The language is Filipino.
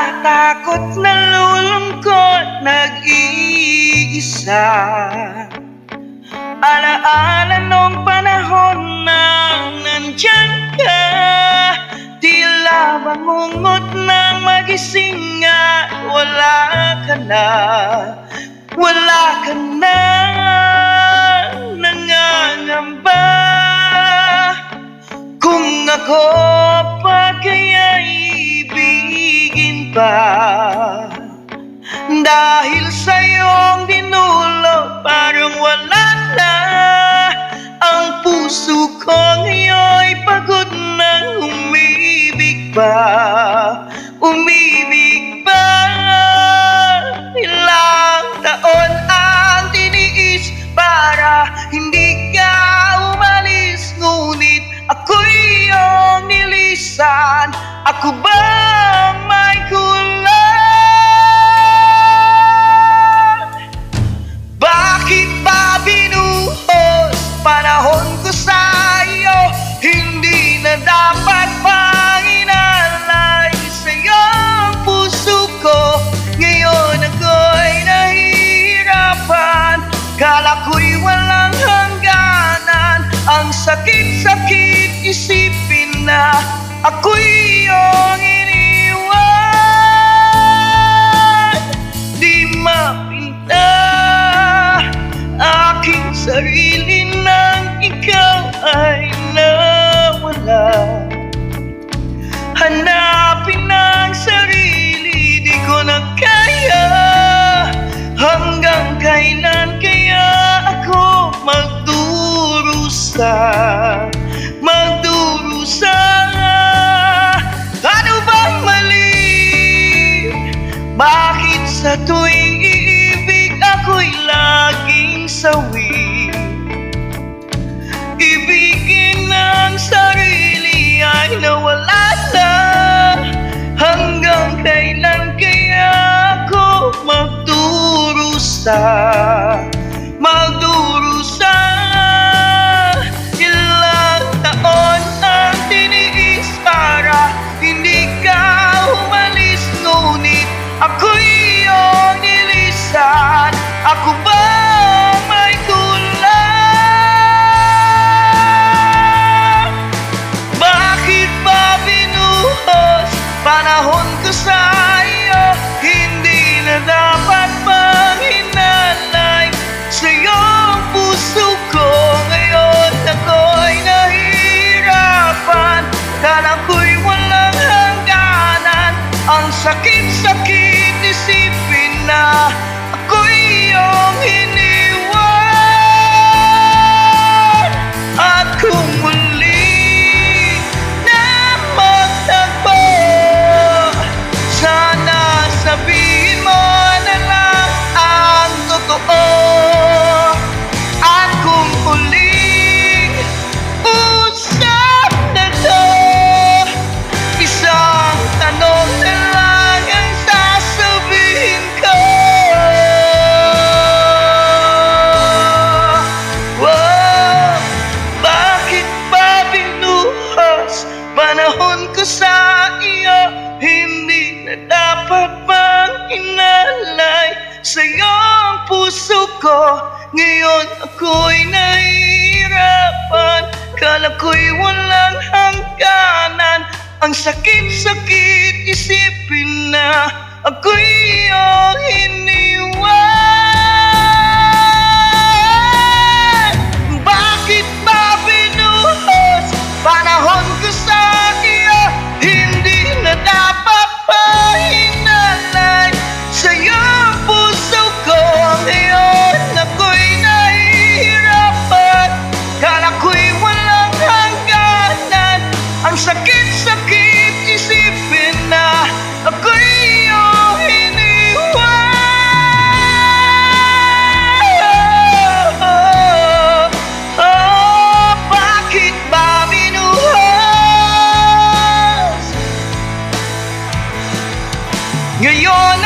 Natatakot, nalulungkot, nag-iisa. Alaala nung panahon na nandyan ka, tila bangungot ng magising at wala ka na. Wala ka na, nangangamba. Kung ako pa kaya'y ibigin pa, dahil sa iyong dinulo parang wala na. Ang puso ko ngayon'y pagod na umibig pa. Umibig pa. Ilang taon ang tiniis para hindi ka umalis, ngunit ako'y iyong nilisan. Ako bang may kulang? Bakit ba binuhos panahon ko sa iyo? Hindi na dapat pang inalay sa iyong puso ko. Ngayon ako'y nahihirapan, kala ko'y walang hangganan. Ang sakit-sakit isipin na ako'y iyong iniwan. Di mapinta aking sarili nang ikaw ay nawala. Hanapin ang sarili, di ko na kaya. Hanggang kailan kaya ako magdurusa? Magdurusa. Ano bang mali? Bakit sa tuwing iibig ako'y laging sawi? Ibigin ng sarili ay nawala na. Hanggang kailan kaya ako magdurusa? Magdurusa. Ilang taon ang tiniis para hindi ka umalis, ngunit ako'y iyong nilisan. Ako ba may kulang? Bakit ba binuhos panahon ko sa iyo? Hindi na dapat pang hinalay sa iyong puso ko. Ngayon ako'y nahihirapan, kala ko'y walang hangganan. Ang sakit-sakit isipin na ako'y iyong iniwan. At kung muli na magtagpo, sana sabihin mo na lang ang totoo. At kung muling usap na to, isang tanong na lang ang sasabihin ko. Wow, bakit ba binuhos panahon ko sa iyo? Hindi na dapat pang inalay sa iyong puso ko. Ngayon ako'y nahihirapan, kala ko'y walang hangganan. Ang sakit-sakit isipin na ako'y iyong iniwan. Bakit ba binuhos panahon ko sa iyo? Hindi na dapat pa hinalay sa iyong puso ko. Ngayon ako'y nahihirapan, kala ko'y walang hangganan. Ang sakit-sakit isipin na ako'y iyong iniwan. Bakit ba binuhos? Ngayon